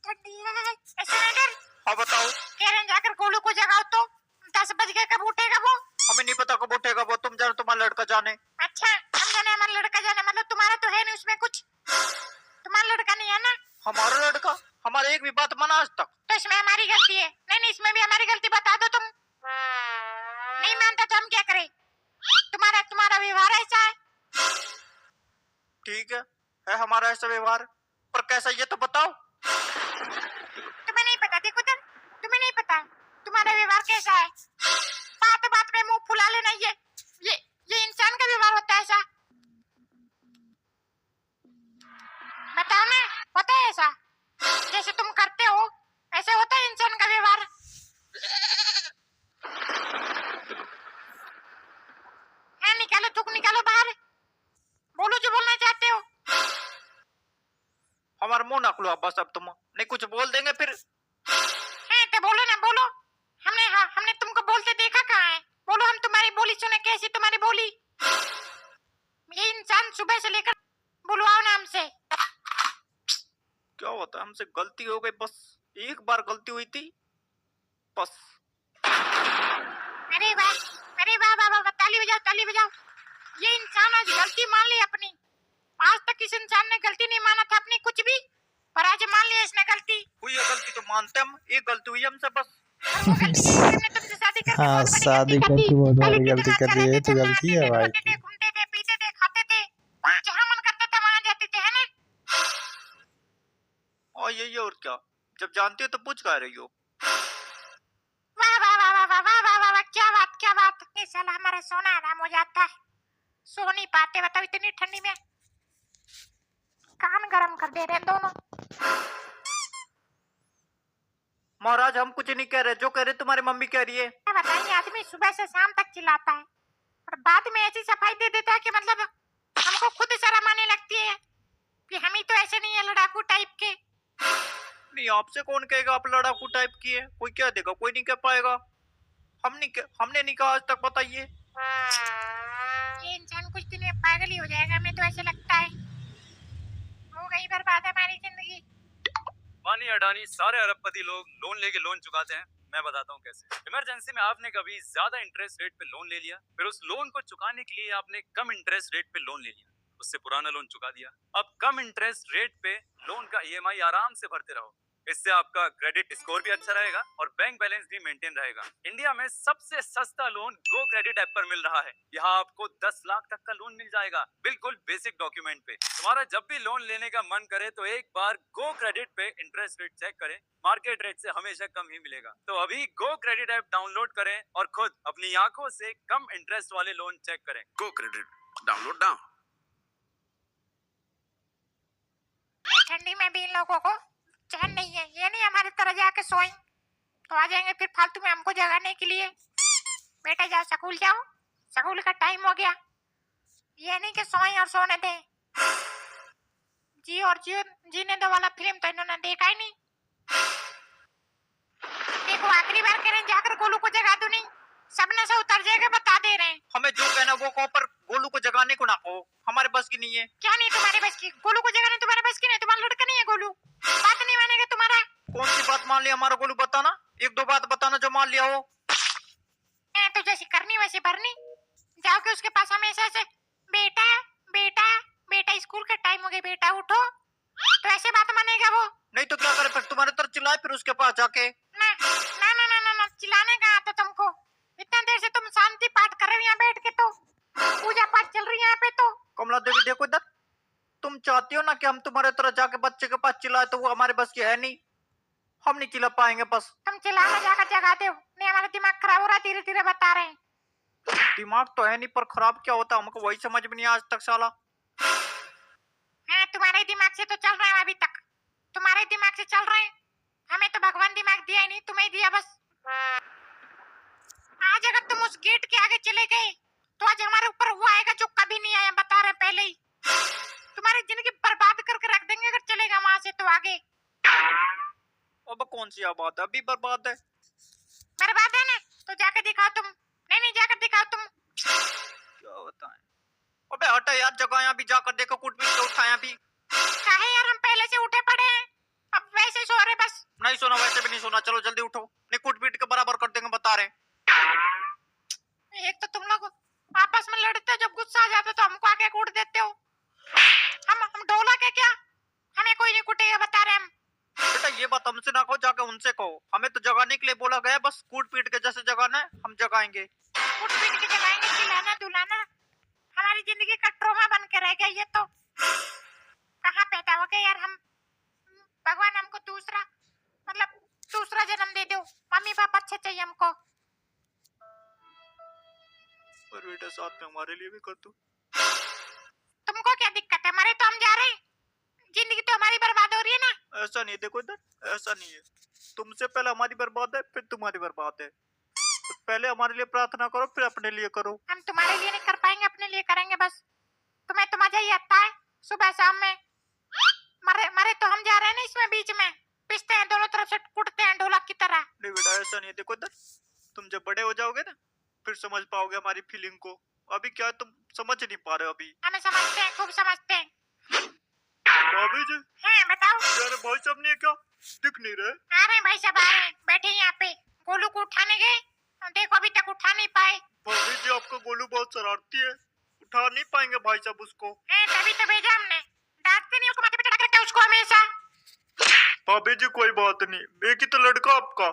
ठंडी है। ऐसे नहीं डर। हाँ बताओ। कह रहे जाकर गोलू को जगाओ तो 10 बज गए, कब उठेगा वो? हमें नहीं पता कब उठेगा वो, तुम जानो, तुम्हारा लड़का जाने। अच्छा, हम जाने, हमारा लड़का जाने, मतलब तुम्हारा तो है नहीं उसमें कुछ, तुम्हारा लड़का नहीं है ना? हमारा लड़का? हमारे एक भी बात माना आज तक? तो इसमें हमारी गलती है? नहीं, इसमें भी हमारी गलती, बता दो तुम। नहीं मानता तो हम क्या करें? तुम्हारा व्यवहार ऐसा है। ठीक है हमारा ऐसा व्यवहार, पर कैसा ये तो बताओ। तुम्हें नहीं पता? देखो इधर, तुम्हें नहीं पता तुम्हारा व्यवहार कैसा है? बात बात में मुंह फुला लेना, ये इंसान का व्यवहार होता है ऐसा? बताओ ना, होता है ऐसा? जैसे तुम करते हो ऐसे होता है इंसान का व्यवहार? है, निकालो, थूक निकालो बाहर, बोलो जो बोलना चाहते हो। हमारा मुंह ना खुलो बस, अब तुम नहीं कुछ बोल देंगे फिर। है तो बोलो ना, बोलो। हमने तुमको बोलते देखा कहाँ है? बोलो, हम तुम्हारी बोली सुने, कैसी तुम्हारी बोली? ये इंसान सुबह से लेकर, बुलवाओ ना हमसे। क्या होता है, हमसे गलती हो गई, बस एक बार गलती हुई थी बस। अरे वाह, अरे वाह वाह वाह, ताली बजाओ, ताली बजाओ। ये इंसान आज गलती मान ली अपनी। आज तक किसी इंसान ने गलती नहीं माना था अपनी कुछ भी, पर आज मान लिया इसने गलती। हुई है गलती तो मानते हम, एक गलती हुई हमसे बस। तुमसे शादी करके हाँ, शादी करके बहुत बड़ी गलती कर दी है, तो गलती है भाई की। घूमते थे, पीते थे, खाते थे, जहाँ मन करता था वहाँ जाते थे, है ना? और यही और क्या, जब जानती हो तो पूछ कर रही हो। वाह वाह वाह वाह वाह वाह वाह वाह वाह, क्या बात, क्या बात। ये साला हमारा सोना आराम हो जाता है, सो नहीं पाते, बताओ इतनी ठंडी में। कान गरम कर दे रहे हैं दोनों। महाराज हम कुछ नहीं कह रहे, जो कह रहे तुम्हारी मम्मी कह रही है। क्या बताइए, आदमी सुबह से शाम तक चिल्लाता है और बाद में ऐसी सफाई दे देता है कि मतलब हमको खुद शर्म आने लगती है कि हम ही तो ऐसे नहीं है लड़ाकू टाइप के। नहीं, आपसे कौन कहेगा आप लड़ाकू टाइप की है? कोई क्या देगा, कोई नहीं कह पाएगा। हमने नहीं कहा आज तक, बताइए। ये इंसान कुछ दिन में पागल ही हो जाएगा, हमें तो ऐसे लगता है। हो गई बर्बाद हमारी जिंदगी। अंबानी अडानी सारे अरबपति लोग लोन लेके लोन चुकाते हैं। मैं बताता हूँ कैसे। इमरजेंसी में आपने कभी ज्यादा इंटरेस्ट रेट पे लोन ले लिया, फिर उस लोन को चुकाने के लिए आपने कम इंटरेस्ट रेट पे लोन ले लिया, उससे पुराना लोन चुका दिया। अब कम इंटरेस्ट रेट पे लोन का ईएमआई आराम से भरते रहो, इससे आपका क्रेडिट स्कोर भी अच्छा रहेगा और बैंक बैलेंस भी मेंटेन रहेगा। इंडिया में सबसे सस्ता लोन गो क्रेडिट ऐप पर मिल रहा है। यहाँ आपको 10 लाख तक का लोन मिल जाएगा, बिल्कुल बेसिक डॉक्यूमेंट पे। तुम्हारा जब भी लोन लेने का मन करे तो एक बार गो क्रेडिट पे इंटरेस्ट रेट चेक करें, मार्केट रेट से हमेशा कम ही मिलेगा। तो अभी गो क्रेडिट ऐप डाउनलोड करें और खुद अपनी आंखों से कम इंटरेस्ट वाले लोन चेक करें। गो क्रेडिट डाउनलोड नाउ। ठंडी में भी इन लोगों को चैन नहीं है, ये नहीं हमारी तरह जाके सोएं तो आ जाएंगे फिर फालतू में हमको जगाने के लिए। बेटा जाओ, स्कूल जाओ, स्कूल का टाइम हो गया। ये नहीं कि सोएं और सोने दें। जी और जीने दो वाला फिल्म तो इन्होंने देखा ही नहीं। देखो आखिरी बार कह रहे हैं जाकर गोलू को जगा दो, नहीं सपने से उतर जाएगा, बता दे रहे हैं। हमें जो कहना वो कहो, पर गोलू को जगाने को ना कहो, हमारे बस की नहीं है। क्या नहीं तुम्हारे बस की? गोलू को जगाने तुम्हारे बस की नहीं? तुम्हारा लड़का नहीं है गोलू, बात नहीं मानेगा तुम्हारा। कौन सी बात मान लिया हमारा गोलू, बताना, एक दो बात बताना जो मान लिया हो। तो जैसी करनी वैसी भरनी। जाओ के उसके पास हमेशा से बेटा बेटा बेटा, स्कूल का टाइम हो गया, बेटा उठो, तो ऐसे बात मानेगा वो? नहीं तो क्या करे फिर, तुम्हारे तरफ चिल्लाए फिर उसके पास जाके। ना ना ना ना ना, ना चिल्लाने का आता तुमको? इतना देर से तुम शांति पाठ कर रहे हो यहाँ बैठ के, तो पूजा पाठ चल रही है यहाँ पे। तो कमला देवी देखो इधर, तुम चाहती हो ना कि हम तुम्हारे तरह जाके बच्चे के पास चिल्लाए, तो वो हमारे बस की है नहीं, हम नहीं चिल्ला पाएंगे बस। तुम चिल्लाना जाकर जगा दो, नहीं हमारा दिमाग खराब हो रहा है, धीरे धीरे बता रहे हैं। दिमाग तो है नहीं, पर खराब क्या होता हमको वही समझ में नहीं आज तक साला। हाँ, तुम्हारे दिमाग से तो चल रहा है अभी तक, तुम्हारे दिमाग से चल रहे हैं। हमें तो भगवान दिमाग दिया ही नहीं, तुम्हें दिया बस। आज अगर तुम उस गेट के आगे चले गए तो आज हमारे ऊपर वो आएगा जो कभी नहीं आया, बता रहे पहले ही। तुम्हारी जिंदगी बर्बाद करके रख देंगे अगर चलेगा वहां से तो आगे। अब कौन सी बात है, अभी बर्बाद है। बर्बाद है ना, तो जाकर दिखाओ तुम। नहीं नहीं, जाकर दिखाओ तुम। क्या बताएं? अबे हटा यार, जगह यहाँ भी जाकर देखो, कुट भी उठाया भी। काहे यार, हम पहले से उठे पड़े हैं, अब वैसे सो रहे नहीं सुना, चलो जल्दी उठो, नहीं कूट पीट के बराबर कर देंगे, बता रहे। एक तो तुम लोग आपस में लड़ते हो, जब गुस्सा आ जाता तो हमको आके कूट देते हो। हम ढोलक है क्या, हमें कोई नहीं कूटेगा, बता रहे हम। बेटा ये बात हमसे ना कहो, जाके उनसे कहो। हमें तो जगाने के लिए बोला गया, बस कूट पीट के जैसे जगाना है हम जगाएंगे। कूट पीट के जगाएंगे, खिलाना दुलाना हमारी जिंदगी का ट्रॉमा बन के रह गया। ये तो कहाँ पैदा हो गए यार हम। भगवान हमको दूसरा जन्म दे दो, मम्मी पापा अच्छे चाहिए हमको। पर बेटा साथ में हमारे लिए भी कर दो। तुमको क्या दिक्कत है, हमारे तो हम जा रहे हैं, जिंदगी तो हमारी बर्बाद हो रही है ना। ऐसा नहीं, देखो इधर, ऐसा नहीं है। तुमसे पहले हमारी बर्बाद है, फिर तुम्हारी बर्बाद है। तो पहले हमारे लिए प्रार्थना करो, फिर अपने लिए करो। हम तुम्हारे लिए नहीं कर पाएंगे, अपने लिए करेंगे बस। तुम्हें तो मजा ही आता है सुबह शाम में। मरे तो हम जा रहे हैं ना, इसमें बीच में पिसते हैं, दोनों तरफ से कुटते हैं ढोलक की तरह। नहीं बेटा ऐसा नहीं है, देखो इधर, तुम जब बड़े हो जाओगे ना फिर समझ पाओगे हमारी फीलिंग को। अभी क्या है, तुम समझ नहीं पा रहे हो अभी। हमें समझते हैं, खूब समझते हैं। भाभी जी, हाँ बताओ। यार भाई साहब नहीं है क्या, दिख नहीं रहे? आ रहे हैं भाई साहब, आ रहे हैं, बैठे यहाँ पे। गोलू को उठाने गए, देखो अभी तक उठा नहीं पाए। भाभी जी आपका गोलू बहुत शरारती है, उठा नहीं पाएंगे भाई साहब उसको। तभी तो भेजा हमने, डांटते नहीं हो, माथे पे चढ़ा करके उसको हमेशा। भाभी जी कोई बात नहीं, एक ही तो लड़का आपका,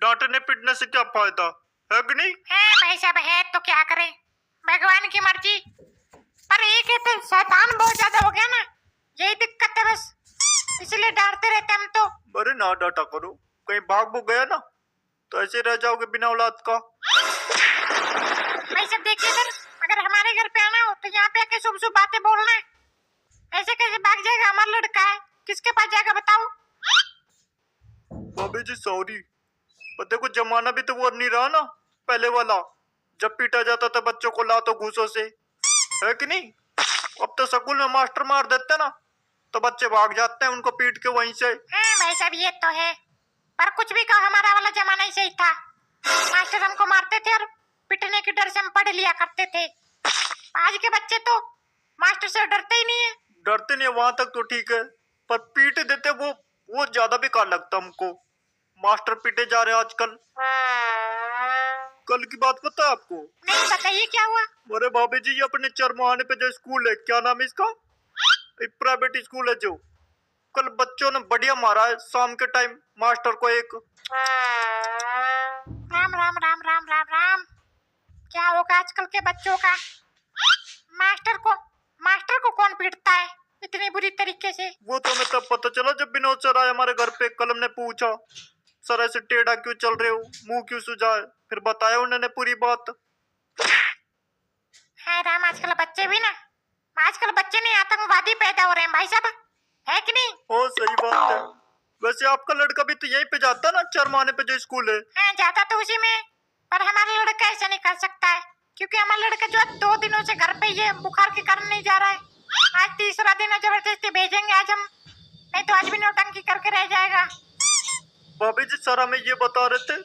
डांटने पीटने से क्या फायदा है कि नहीं? है भाई साहब, है तो क्या करें, भगवान की मर्जी। पर एक है तो शैतान बहुत ज्यादा हो गया ना, यही दिक्कत है बस, इसलिए डांटते रहते हम तो। अरे ना डांटा करो, कहीं भाग भूग गया ना तो ऐसे रह जाओगे बिना औलाद का। भाई साहब देखिए इधर, अगर हमारे घर पे आना हो तो यहाँ पे आके शुभ शुभ बातें बोलना है। ऐसे कैसे भाग जाएगा, हमारा लड़का है, किसके पास जाएगा बताओ। भाभी जी सॉरी, पर देखो जमाना भी तो वो नहीं रहा ना पहले वाला, जब पीटा जाता था बच्चों को लातों घूसों से, है कि नहीं? अब तो स्कूल में मास्टर मार देते ना तो बच्चे भाग जाते हैं उनको पीट के वहीं से। हाँ भाई साहब ये तो है, पर कुछ भी कहो हमारा वाला जमाना ही सही था। मास्टर हमको मारते थे और पिटने के डर से हम पढ़ लिया करते थे। आज के बच्चे तो मास्टर से डरते ही नहीं है। डरते नहीं, वहां तक तो ठीक है, पर पीट देते वो ज्यादा बेकार लगता हमको। मास्टर पीटे जा रहे हैं आजकल। कल की बात पता है आपको? नहीं बताइए क्या हुआ। अरे भाभी जी ये अपने चरमाने पे जो स्कूल है, क्या नाम है इसका, प्राइवेट स्कूल है जो, कल बच्चों ने बढ़िया मारा है शाम के टाइम मास्टर को एक। राम राम राम राम राम राम, क्या होगा आजकल के बच्चों का। मास्टर को कौन पीटता है इतनी बुरी तरीके से। वो तो हमें तब पता चला जब विनोद सर आए हमारे घर पे। कल हमने पूछा सर ऐसे टेढ़ा क्यों चल रहे हो, मुंह क्यों सुझाए, फिर बताया उन्होंने पूरी बात। है राम, आजकल बच्चे नहीं आतंकवादी पैदा हो रहे हैं भाई साहब, है कि नहीं। ओ सही बात है। वैसे आपका लड़का भी तो यहीं पे जाता ना, चरमाने पे जो स्कूल है। हाँ जाता तो उसी में, पर हमारा लड़का ऐसा नहीं कर सकता है, क्योंकि हमारा लड़का जो है 2 दिनों से घर पे ये बुखार के कारण नहीं जा रहा है। आज तीसरा दिन है, जबरदस्ती भेजेंगे आज हम, नहीं तो आज भी नौटंकी करके रह जाएगा। भाभी जी सर हमें ये बता रहे थे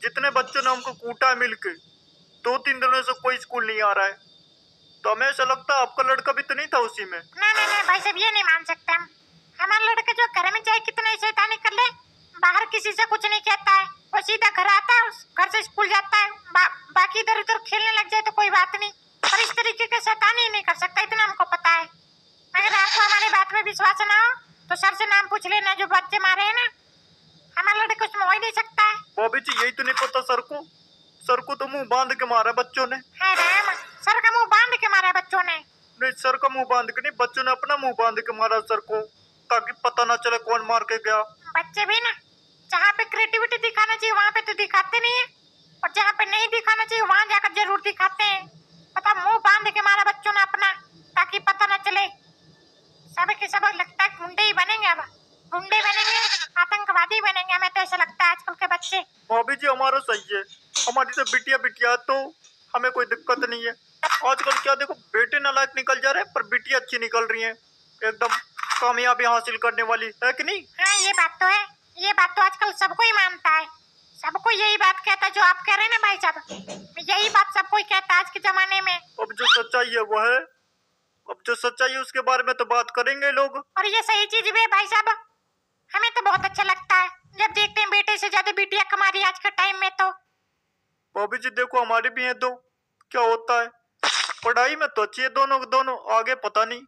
जितने बच्चों ने हमको कूटा है मिलके, 2-3 दिनों से कोई स्कूल नहीं आ रहा है, तो हमें ऐसा लगता है आपका लड़का भी तो नहीं था उसी में। नहीं भाई साहब ये नहीं मान सकते हम। हमारा लड़का जो घर में चाहे कितना ही शैतानी कर ले, बाहर किसी से कुछ नहीं कहता है, वो सीधा घर आता है, घर से स्कूल जाता है, बाकी इधर उधर खेलने लग जाए तो कोई बात नहीं, पर इस तरीके का शैतानी ही नहीं कर सकता, इतना हमको पता है। अगर आपको हमारी बात में विश्वास ना हो तो सर से नाम पूछ लेना, जो बच्चे मारे हैं ना, हमारा लड़का कुछ हो ही नहीं सकता है। भाभी जी यही तो नहीं पता सर को तो मुंह बांध के मारा बच्चों ने। है राम, सर का मुंह बांध के मारा बच्चों ने। नहीं सर का मुंह बांध के नहीं, बच्चों ने अपना मुंह बांध के मारा सर को, ताकि पता ना चले कौन मार के गया। बच्चे भी ना, जहाँ पे क्रिएटिविटी दिखाना चाहिए वहाँ पे तो दिखाते नहीं है, और जहाँ पे नहीं दिखाना चाहिए वहाँ जाकर जरूर दिखाते हैं। पता मुंह बांध के मारा बच्चों ने अपना, ताकि पता न चले। सब के सब लगता है गुंडे ही बनेंगे, अब गुंडे बनेंगे, आतंकवादी बनेंगे, हमें तो ऐसा लगता है आजकल के बच्चे। भाभी जी हमारा सही है, हमारी तो बिटिया तो हमें कोई दिक्कत नहीं है। आजकल क्या देखो बेटे नालायक निकल जा रहे हैं, पर बिटिया अच्छी निकल रही है, एकदम कामयाबी हासिल करने वाली, है कि नहीं। हाँ ये बात तो है, ये बात तो आजकल सबको ही मानता है, सबको यही बात कहता है जो आप कह रहे हैं ना भाई साहब, यही बात सबको ही कहता है आज के जमाने में। अब जो सच्चाई है वो है, अब जो सच्चाई है उसके बारे में तो बात करेंगे लोग। और ये सही चीज भी है भाई साहब, हमें तो बहुत अच्छा लगता है जब देखते हैं बेटे बेटे से ज्यादा बेटियां कमा रही है आज के टाइम में तो। भाभी जी देखो हमारी भी है दो, क्या होता है, पढ़ाई में तो अच्छी है दोनों दोनों, आगे पता नहीं।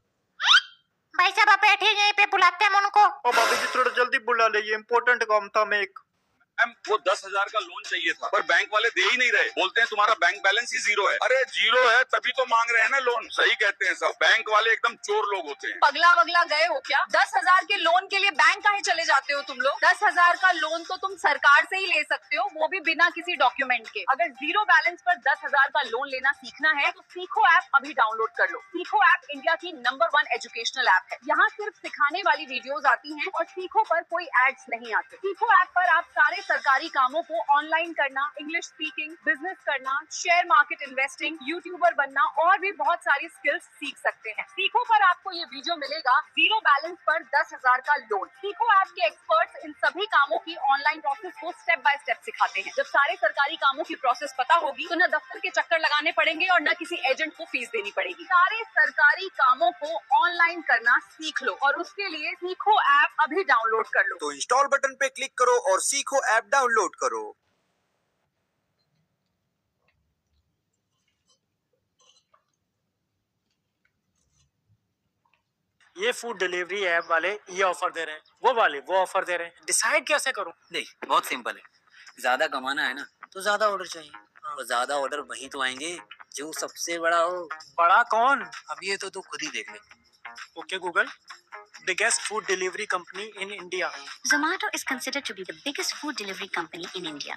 भाई साहब आप बैठिए यहीं पे, बुलाते हैं हम उनको। और भाभी जी थोड़ा जल्दी बुला लीजिए, इम्पोर्टेंट काम था मैं एक। मैम वो 10,000 का लोन चाहिए था, पर बैंक वाले दे ही नहीं रहे, बोलते हैं तुम्हारा बैंक बैलेंस ही 0 है। अरे 0 है तभी तो मांग रहे हैं ना लोन, सही कहते हैं सब, बैंक वाले एकदम चोर लोग होते हैं। पगला वगला गए हो क्या? 10,000 के लोन के लिए बैंक काहे चले जाते हो तुम लोग? 10,000 का लोन तो तुम सरकार से ही ले सकते हो, वो भी बिना किसी डॉक्यूमेंट के। अगर 0 बैलेंस पर 10,000 का लोन लेना सीखना है तो सीखो ऐप अभी डाउनलोड कर लो। सीखो ऐप इंडिया की नंबर 1 एजुकेशनल ऐप है। यहाँ सिर्फ सिखाने वाली वीडियोस आती हैं और सीखो पर कोई एड्स नहीं आते। सीखो ऐप पर आप सारे सरकारी कामों को ऑनलाइन करना, इंग्लिश स्पीकिंग, बिजनेस करना, शेयर मार्केट इन्वेस्टिंग, यूट्यूबर बनना और भी बहुत सारी स्किल्स सीख सकते हैं। सीखो पर आपको ये वीडियो मिलेगा 0 बैलेंस पर 10,000 का लोन। सीखो ऐप के एक्सपर्ट्स इन सभी कामों की ऑनलाइन प्रोसेस को स्टेप बाय स्टेप सिखाते हैं। जब सारे सरकारी कामों की प्रोसेस पता होगी तो न दफ्तर के चक्कर लगाने पड़ेंगे और न किसी एजेंट को फीस देनी पड़ेगी। सारे सरकारी कामों को ऑनलाइन करना सीख लो और उसके लिए सीखो ऐप अभी डाउनलोड कर लो। तो इंस्टॉल बटन पे क्लिक करो और सीखो ऐप डाउनलोड करो। ये फूड डिलीवरी ऐप वाले ये ऑफर दे रहे हैं, वो वाले वो ऑफर दे रहे हैं, डिसाइड कैसे करूं? देख बहुत सिंपल है, ज्यादा कमाना है ना तो ज्यादा ऑर्डर चाहिए, और ज्यादा ऑर्डर वही तो आएंगे जो सबसे बड़ा हो। बड़ा कौन? अब ये तो तू खुद ही देख ले। Okay Google, biggest food delivery company in India. Zomato is considered to be the biggest food delivery company in India.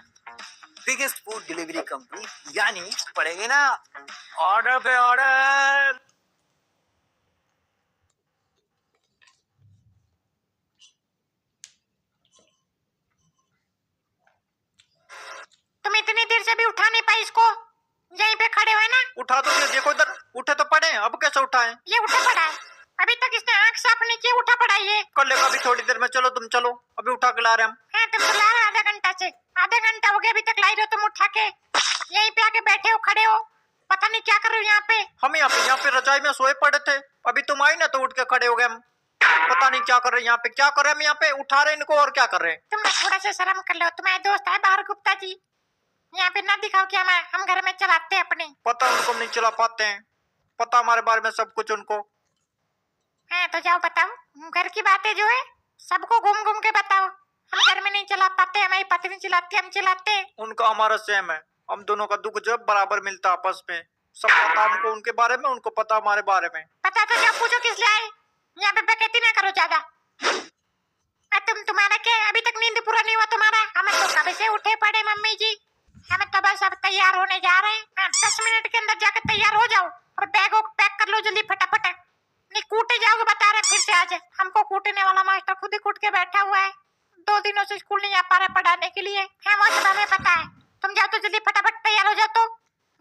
Biggest food delivery company यानी पड़ेंगे ना ऑर्डर पे ऑर्डर। तुम इतनी देर से भी उठा नहीं पाई इसको, यहीं पे खड़े हुए ना। उठा दो, ये देखो इधर, उठे तो पड़े, अब कैसे उठाएं? ये उठा पड़ा है, अभी तक इसने आंख साफ नहीं की, उठा पड़ा ये। कर लेगा अभी थोड़ी देर में, चलो तुम चलो, अभी उठा के ला रहे हम। हाँ तुम तो ला रहे हो आधा घंटा से, आधा घंटा हो गया अभी तक लाई रहे हो तुम उठा के, यहीं पे आके बैठे हो खड़े हो, पता नहीं क्या कर रहे हो यहाँ पे। हम यहाँ पे रजाई में सोए पड़े थे, अभी तुम आई ना तो उठ के खड़े हो गए हम, पता नहीं क्या कर रहे हैं यहाँ पे, क्या कर रहे हैं हम यहाँ पे, उठा रहे इनको और क्या कर रहे हैं। तुम थोड़ा सा शर्म कर लो, तुम्हारे दोस्त है बाहर गुप्ता जी, यहाँ पे ना दिखाओ कि हम घर में चलाते हैं अपने। पता उनको हम नहीं चला पाते हैं, पता हमारे बारे में सब कुछ उनको। हाँ तो जाओ बताओ, घर की बातें जो है सबको घूम घूम के बताओ। हम घर में नहीं चला पाते, हमारी पत्नी चलाती है, हम चलाते हैं। उनका हमारा सेम है, हम दोनों का दुख जब बराबर मिलता आपस में, सब पता हमको उनके बारे में, उनको पता हमारे बारे में। पता तो जब पूछो किस लिए आए, यहाँ पे बेइज्जती ना करो ज्यादा। तुम्हारा क्या अभी तक नींद पूरा नहीं हुआ तुम्हारा? हमें तो कब से उठे पड़े मम्मी जी, हमें तो बस अब तैयार होने जा रहे हैं। 10 मिनट के अंदर जाकर तैयार हो जाओ और बैगों को पैक कर लो जल्दी फटाफट, नहीं कूटे जाओगे बता रहे फिर से आज। हमको कूटने वाला मास्टर खुद ही कूट के बैठा हुआ है, 2 दिनों से स्कूल नहीं आ पा रहे पढ़ाने के लिए। हाँ वो सब हमें पता है, तुम जाओ तो जल्दी फटाफट तैयार हो जाओ। तो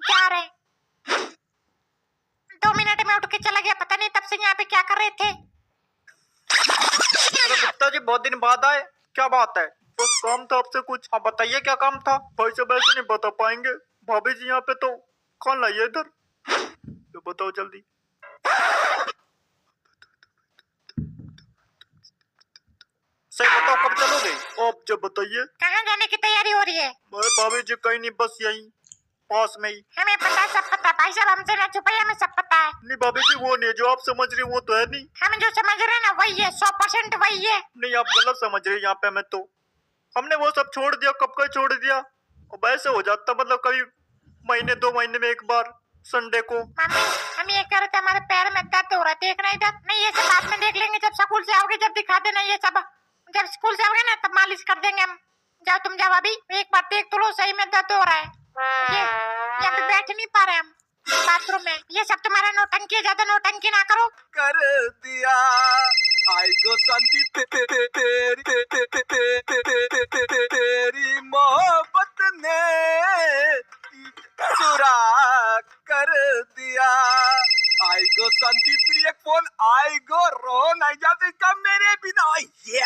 जा रहे 2 मिनट में उठ के चला गया, पता नहीं तब से यहाँ पे क्या कर रहे थे। अरे गुप्ता जी बहुत दिन बाद आए, क्या बात है? बस काम था आपसे कुछ, आप बताइए क्या काम था? भाई साहब ऐसे नहीं बता पाएंगे, भाभी जी यहाँ पे तो कौन लाइए इधर, तो बताओ जल्दी। सही बताओ कब चलोगे? आप जब बताइए। कहाँ जाने की तैयारी हो रही है? भाभी जी कहीं नहीं, बस यही पास में ही। हमें पता, सब पता भाई साहब, हमसे ना छुपाइए, हमें सब पता है। नहीं भाभी जी वो नहीं, जो आप समझ रही वो तो है नहीं। हम जो समझ रहे हैं ना वही है, 100% वही है। नहीं आप गलत समझ रहे यहाँ पे हमें, तो हमने वो सब छोड़ दिया, कब का छोड़ दिया। और वैसे हो जाता, मतलब कभी महीने 2 महीने में एक बार संडे को। मम्मी हम ये कह रहे थे, हमारे पैर में दर्द हो रहा है, देखना इधर। नहीं ये सब बाद में देख लेंगे, जब स्कूल से आओगे जब दिखा देना ये सब। जब स्कूल से आओगे ना तब मालिश कर देंगे हम। जाओ तुम जाओ, अभी एक बार देख तो लो, सही में दर्द हो रहा है। ये यहाँ पे बैठ नहीं पा रहे हम बाथरूम में। ये सब तुम्हारा नौटंकी है, ज्यादा नौटंकी ना करो। कर दिया आई गो शांति तेरी मोहब्बत ने चुरा कर दिया। आई गो शांति प्रिय फोन, आई गो रो नहीं जाते इसका मेरे बिना। ये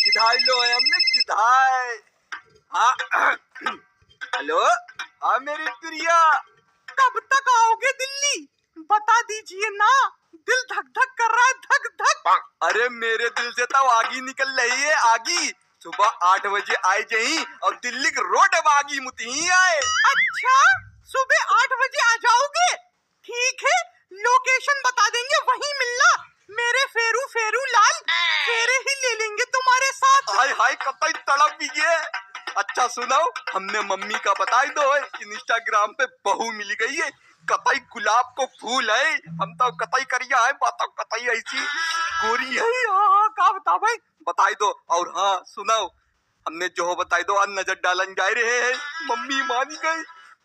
किधाई लो है हमने, किधाई। हाँ हेलो, हाँ मेरी प्रिया, कब तक आओगे दिल्ली? बता दीजिए ना, दिल धक धक कर रहा है, धक धक। अरे मेरे दिल से तो आगी निकल रही है, आगी। सुबह 8 बजे आए जही और दिल्ली के रोड बागी मुती आए। अच्छा, सुबह 8 बजे आ जाओगे? ठीक है, लोकेशन बता देंगे, वहीं मिलना। मेरे फेरू फेरू लाल फेरे ही ले लेंगे तुम्हारे साथ। हाय हाय कतई तड़प भी गए। अच्छा सुनाओ, हमने मम्मी का बताई दो, इंस्टाग्राम पे बहू मिल गई है, कतई गुलाब को फूल है, हम तो कतई करिया है, बातों कतई ऐसी गोरी है। हाँ का बता भाई, बताई दो। और हाँ सुनाओ, हमने जो बताई दो आज नजर डालन जा रहे हैं, मम्मी मान गई।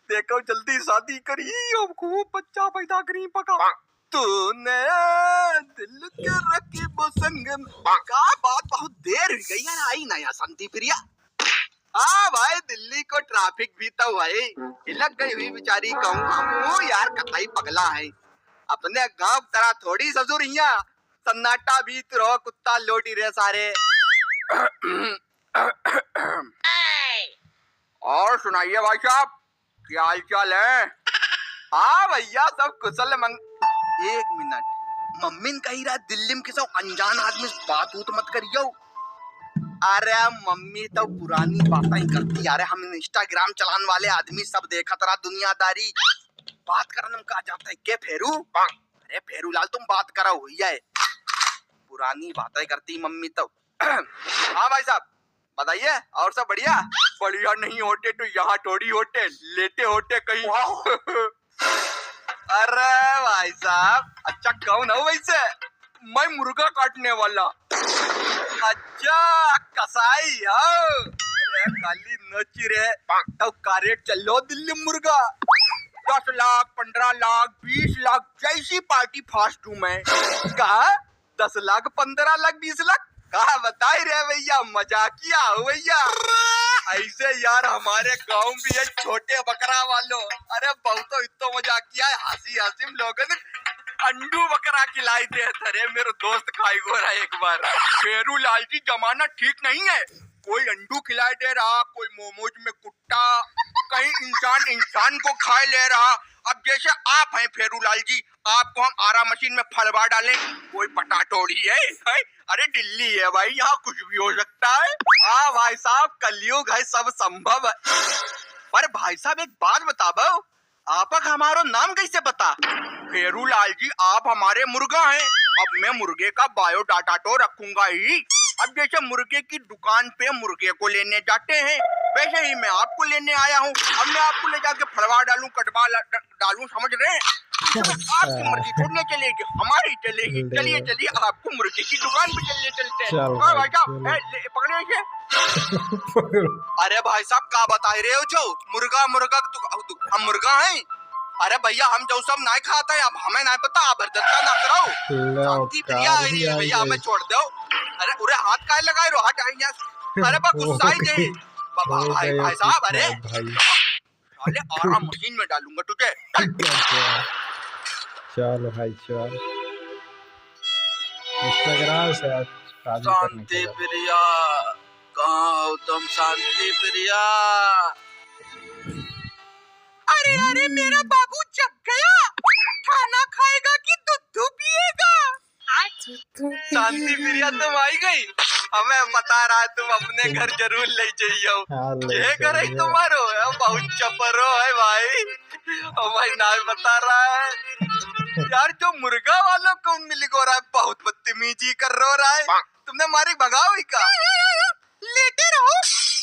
देखो जल्दी शादी करी और खूब बच्चा पैदा करी पका। तूने दिल के रकीब संग का बात बहुत देर हो गई है, आई ना यहाँ शांति प्रिया। हाँ भाई, दिल्ली को ट्रैफिक भी तो भाई लग गई हुई बेचारी, कहूँ हम यार कतई पगला है। अपने गांव तरह थोड़ी ससुर यहाँ सन्नाटा भी तो रहो, कुत्ता लोटी रहे सारे। और सुनाइए भाई साहब, क्या हाल चाल है? हाँ भैया सब कुशल मंग। एक मिनट, मम्मी ने कही रहा दिल्ली में किसी अनजान आदमी से बात हो तो मत करियो। अरे मम्मी तो पुरानी बातें ही करती यार, हम इंस्टाग्राम चलाने वाले आदमी सब देखा तरा दुनियादारी। बात करने में कहा जाता है के फेरू? अरे फेरू लाल तुम बात करा हुई है, पुरानी बातें करती मम्मी तो। हाँ भाई साहब बताइए, और सब बढ़िया? बढ़िया नहीं होते तो यहाँ थोड़ी होते, लेटे होते कहीं। अरे भाई साहब, अच्छा कौन हो वैसे? मैं मुर्गा काटने वाला। अच्छा कसाई हो? अरे खाली नची रे, तो का रेट चलो दिल्ली मुर्गा? 10 लाख 15 लाख 20 लाख जैसी पार्टी फास्ट हूँ मैं। कहा 10 लाख 15 लाख 20 लाख कहा बताई रे भैया, मजाकिया हो भैया। ऐसे यार हमारे गांव भी है छोटे बकरा वालों, अरे बहुत इतना मजाकिया है, हंसी हंसी में लोगन अंडू बकरा खिलाई दे थे। मेरे दोस्त खाई गो रहा एक बार। फेरू लाल जी जमाना ठीक नहीं है, कोई अंडू खिलाई दे रहा, कोई मोमोज में कुट्टा, कहीं इंसान इंसान को खाए ले रहा। अब जैसे आप हैं फेरू लाल जी, आपको हम आरा मशीन में फलवा डालें, कोई पटाटोड़ी है? अरे दिल्ली है भाई, यहाँ कुछ भी हो सकता है। हाँ भाई साहब, कलयुग है, सब संभव है। पर भाई साहब एक बात बताओ, आपक हमारा नाम कैसे पता? फेरू लाल जी आप हमारे मुर्गा हैं, अब मैं मुर्गे का बायोडाटा तो रखूंगा ही। अब जैसे मुर्गे की दुकान पे मुर्गे को लेने जाते हैं, वैसे ही मैं आपको लेने आया हूँ। अब मैं आपको ले जाके फलवा डालूं, कटवा डालूं, समझ रहे हैं? आपकी मर्जी थोड़ी ना चलेगी, हमारी चलेगी। चलिए चलिए, आपको मुर्गे की दुकान पे चलते हैं। भाई साहब पकड़े इसे। अरे भाई साहब क्या बता रहे हो? जो मुर्गा मुर्गा हम मुर्गा हैं? अरे भैया हम जो सब नहीं खाते हैं, अब हमें नहीं पता, आप बर्दत्ता ना कराओ। शांति प्रिया भैया हमें छोड़ दो। अरे उरे हाथ काहे लगाए रो? हट आई यहाँ। अरे बा गुस्सा ही दे भाई साहब। अरे साले आरा मशीन में डालूंगा तुझे। चलो भाई चल, इंस्टाग्राम से शांति प्रिया कहाँ हो तुम? शांति प्रिया, अरे अरे मेरा बाबू जग गया, खाना खाएगा कि दूध पिएगा? शांति प्रिया तुम आई गई, हमें बता रहा है तुम अपने घर जरूर ले जाइयो। ये घर है तुम्हारो, बहुत चपरो है भाई, हमें ना बता रहा है यार। जो मुर्गा वालों को मिल गो रहा है, बहुत बदतमीजी कर रहा है, तुमने मारी भगाओ ही का? लेटे रहो,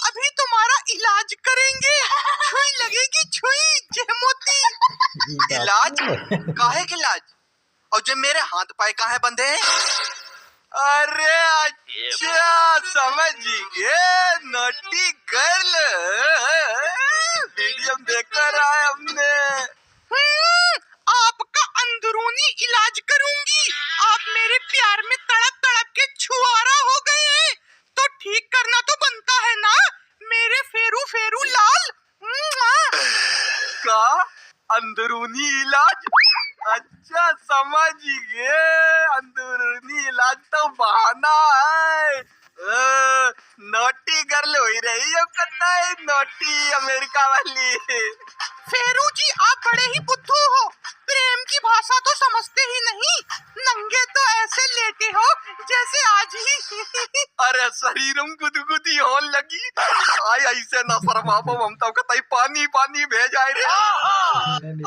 अभी तुम्हारा इलाज करेंगे। छुई लगेगी, छुई जेमोती। इलाज? काहे के इलाज? और जो मेरे हाथ पाए काहे बंधे हैं? अरे अच्छा समझ गए, नोटी गर्ल वीडियो देखकर आए हमने। आपका अंदरूनी इलाज करूंगी, आप मेरे प्यार में तड़प तड़प के छुआरा हो गए हैं, तो ठीक करना तो बनता है ना मेरे फेरू फेरू लाल। का अंदरूनी इलाज? अच्छा समझ गए, अंदरूनी इलाज तो बहाना है। नोटी गर्ल हो ही रही है, कत्ता है नोटी अमेरिका वाली। फेरू जी आप बड़े ही बुद्धू हो, प्रेम की भाषा तो समझते ही नहीं, नंगे तो ऐसे लेटे हो जैसे आज ही अरे शरीरम गुदगुदी होने लगी। आई ऐसे ना शर्माओ, हम तो कतई पानी पानी भेज आए रे।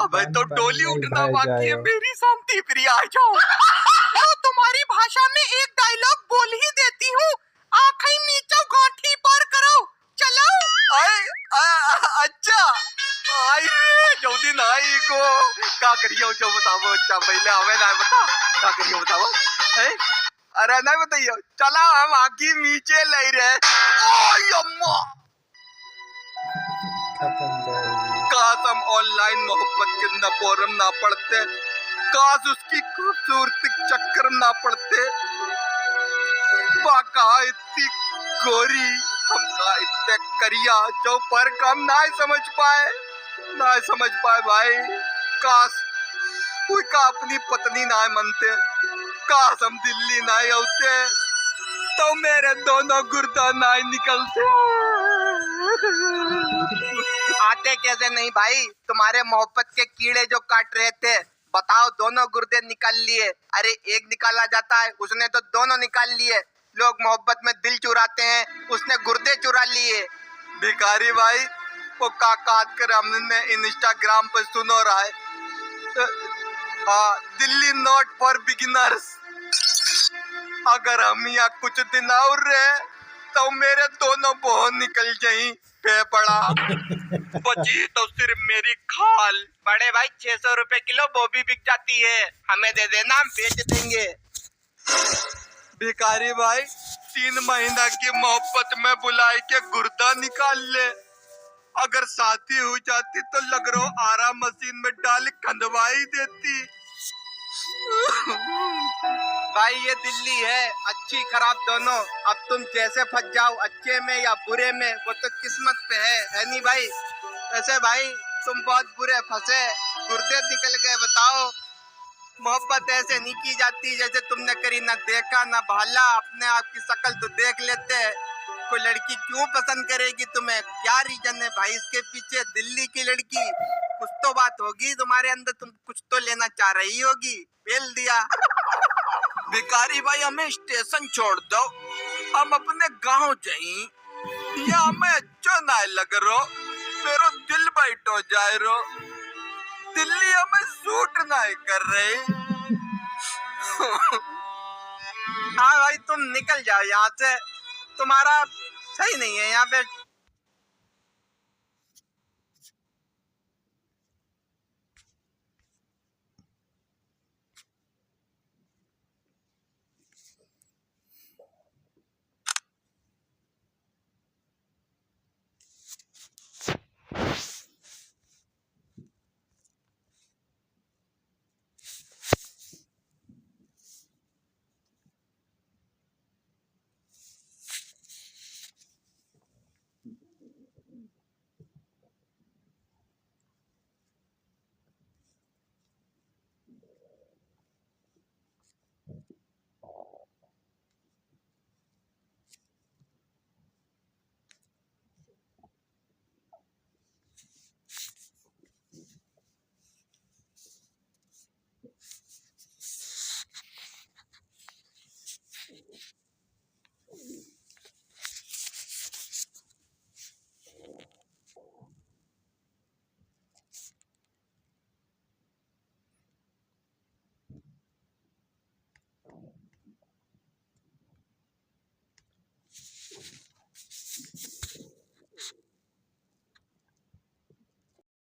अबे तो डोली उठना बाकी है, मेरी शांति प्रिय आ जाओ। तो तुम्हारी भाषा में एक डायलॉग बोल ही देती हूँ, आँखें नीचे गांठी पार करो, चलो। अच्छा आई जल्दी ना आई को का करियो जो बताओ, अच्छा पहले हमें ना बता का करियो बताओ है। अरे नहीं बताइयो, चला हम आगे नीचे ले रहे। ओय अम्मा काश हम ऑनलाइन मोहब्बत के न फोरम ना पढ़ते, काश उसकी खूबसूरती चक्कर ना पड़ते। बाका इतनी गोरी हमका इतने करिया जो पर हम ना समझ पाए भाई। काश कोई का अपनी पत्नी ना मनते, काश हम दिल्ली ना होते तो मेरे दोनों गुर्दा ना निकलते। आते कैसे नहीं भाई, तुम्हारे मोहब्बत के कीड़े जो काट रहे थे, बताओ दोनों गुर्दे निकाल लिए। अरे एक निकाला जाता है, उसने तो दोनों निकाल लिए। लोग मोहब्बत में दिल चुराते हैं, उसने गुर्दे चुरा लिए। भिखारी भाई वो काका कर हमने इंस्टाग्राम पर सुनो रहा है, दिल्ली नॉट फॉर बिगिनर्स। अगर हम यहाँ कुछ दिन और रहे तो मेरे दोनों बहन निकल जाई फेफड़ा। बची तो सिर्फ मेरी खाल। बड़े भाई 600 रुपए किलो वो भी बिक जाती है, हमें दे देना, हम बेच देंगे। भिखारी भाई 3 महीना की मोहब्बत में बुलाई के गुर्दा निकाल ले। अगर शादी हो जाती तो लग रो आराम मशीन में डाल खंडवाई देती। भाई ये दिल्ली है, अच्छी खराब दोनों। अब तुम जैसे फंस जाओ, अच्छे में या बुरे में, वो तो किस्मत पे है नहीं भाई। ऐसे भाई तुम बहुत बुरे फंसे, गुर्दे निकल गए। बताओ मोहब्बत ऐसे नहीं की जाती जैसे तुमने करी, ना देखा ना भाला, अपने आप की शक्ल तो देख लेते हैं। कोई लड़की क्यों पसंद करेगी तुम्हें, क्या रीजन है भाई इसके पीछे? दिल्ली की लड़की, कुछ तो बात होगी तुम्हारे अंदर, तुम कुछ तो लेना चाह रही होगी, बेल दिया। भिखारी भाई हमें स्टेशन छोड़ दो, हम अपने गांव जाई। या हमें अच्छा ना लग रो, मेरा दिल बैठो जाए रो। दिल्ली हमें सूट नहीं कर रही। हाँ भाई तुम निकल जाओ यहाँ से, तुम्हारा सही नहीं है यहाँ पे